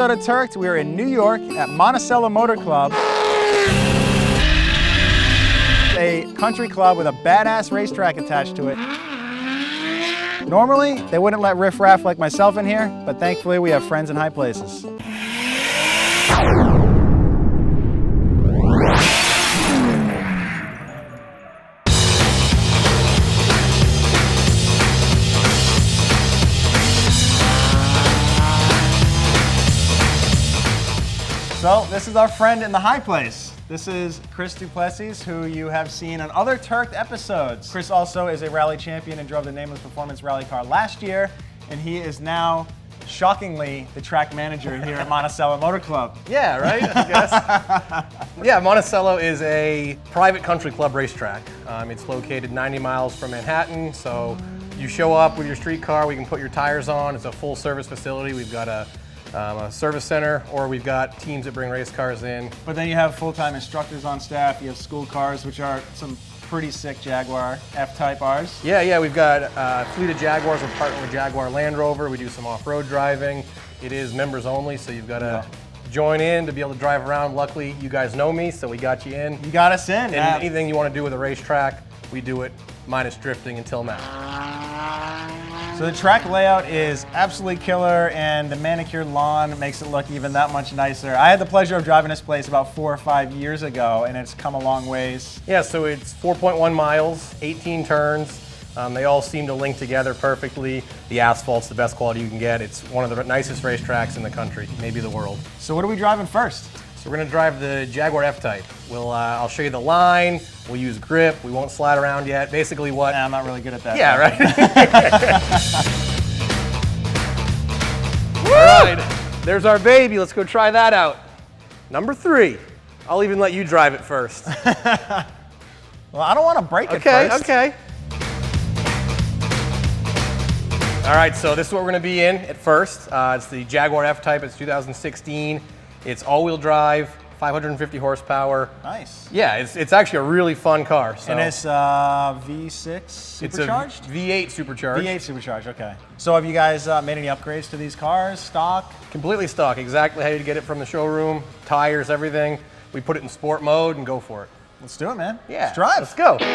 Turked, we are in New York at Monticello Motor Club, a country club with a badass racetrack attached to it. Normally, they wouldn't let riffraff like myself in here, but thankfully we have friends in high places. So this is our friend in the high place. This is Chris Duplessis, who you have seen on other Turked episodes. Chris also is a rally champion and drove the Nameless Performance rally car last year, and he is now, shockingly, the track manager here at Monticello Motor Club. Yeah, right, I guess. Yeah, Monticello is a private country club racetrack. It's located 90 miles from Manhattan, so you show up with your street car, we can put your tires on. It's a full service facility. We've got a service center, or we've got teams that bring race cars in. But then you have full-time instructors on staff. You have school cars, which are some pretty sick Jaguar F-Type Rs. Yeah, we've got a fleet of Jaguars. We're partnered with Jaguar Land Rover. We do some off-road driving. It is members only, so you've got to join in to be able to drive around. Luckily, you guys know me, so we got you in. You got us in. And anything you want to do with a racetrack, we do it minus drifting until now. So the track layout is absolutely killer, and the manicured lawn makes it look even that much nicer. I had the pleasure of driving this place about 4 or 5 years ago, and it's come a long ways. Yeah, so it's 4.1 miles, 18 turns. They all seem to link together perfectly. The asphalt's the best quality you can get. It's one of the nicest racetracks in the country, maybe the world. So what are we driving first? So we're gonna drive the Jaguar F-Type. I'll show you the line, we'll use grip, we won't slide around yet. Basically what... Nah, I'm not really good at that. Yeah, right? All right, there's our baby. Let's go try that out. Number 3. I'll even let you drive it first. Well, I don't want to break it first. Okay. All right, so this is what we're gonna be in at first. It's the Jaguar F-Type, it's 2016. It's all-wheel drive, 550 horsepower. Nice. Yeah, it's actually a really fun car. So. And it's V6 supercharged? It's a V8 supercharged. V8 supercharged, okay. So have you guys made any upgrades to these cars, stock? Completely stock, exactly how you get it from the showroom, tires, everything. We put it in sport mode and go for it. Let's do it, man. Yeah. Let's drive. Let's go. Let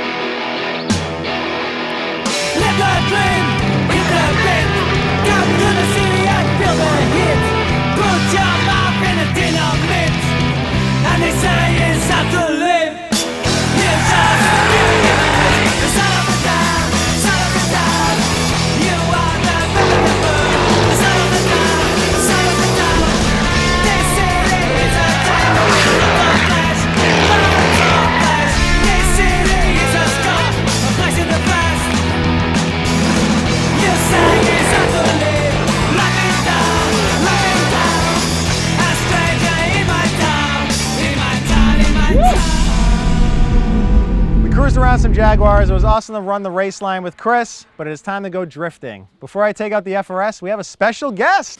the dream hit the bit. Come to the city and feel the heat. Put your mouth in a dynamite, and they say it's how to live. You just feel the son of a dime, son of a dime. You are the son of a dime, son of a dime. This city is a time of flash, lights on flash. This city is a scar, a place in the past. You say it's how to live. Life is down, life is down. A stranger in my town, in my town, in my town. We cruised around some Jaguars. It was awesome to run the race line with Chris, but it is time to go drifting. Before I take out the FRS, we have a special guest.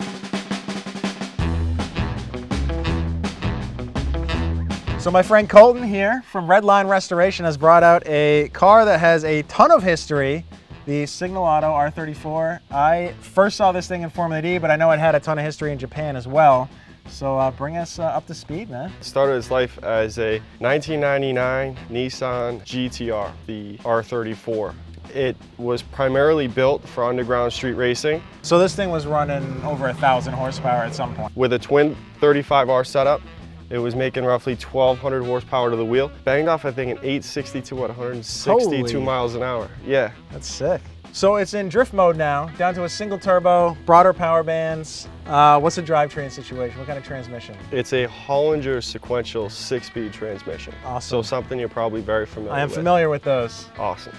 So my friend Colton here from Redline Restoration has brought out a car that has a ton of history, the Signal Auto R34. I first saw this thing in Formula D, but I know it had a ton of history in Japan as well. So bring us up to speed, man. Started its life as a 1999 Nissan GTR, the R34. It was primarily built for underground street racing. So this thing was running over 1,000 horsepower at some point. With a twin 35R setup, it was making roughly 1,200 horsepower to the wheel. Banged off, I think, an 862 at 162 Holy. miles an hour. Yeah. That's sick. So it's in drift mode now, down to a single turbo, broader power bands. What's the drivetrain situation? What kind of transmission? It's a Hollinger sequential 6-speed transmission. Awesome. So something you're probably very familiar with. I am familiar with those. Awesome.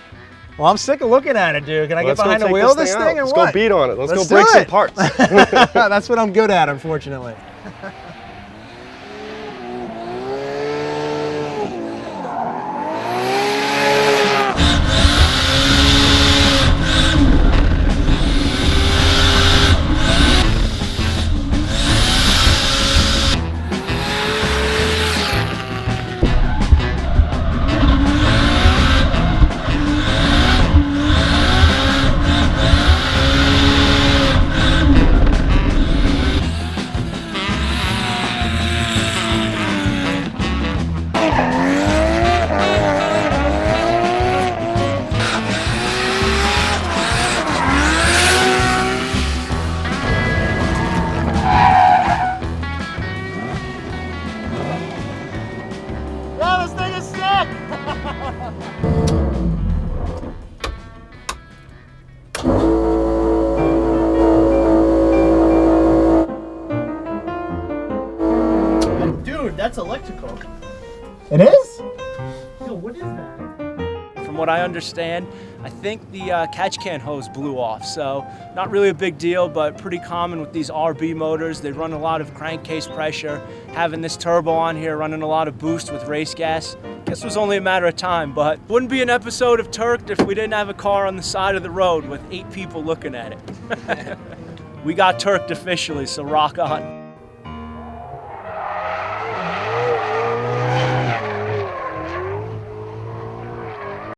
Well, I'm sick of looking at it, dude. Can I get behind the take wheel of this out. thing or Let's what? go beat on it. Let's go do break some it. parts. That's what I'm good at, unfortunately. That's electrical. It is? Yo, what is that? From what I understand, I think the catch can hose blew off, so not really a big deal, but pretty common with these RB motors. They run a lot of crankcase pressure. Having this turbo on here, running a lot of boost with race gas, guess it was only a matter of time, but wouldn't be an episode of Turked if we didn't have a car on the side of the road with 8 people looking at it. We got Turked officially, so rock on.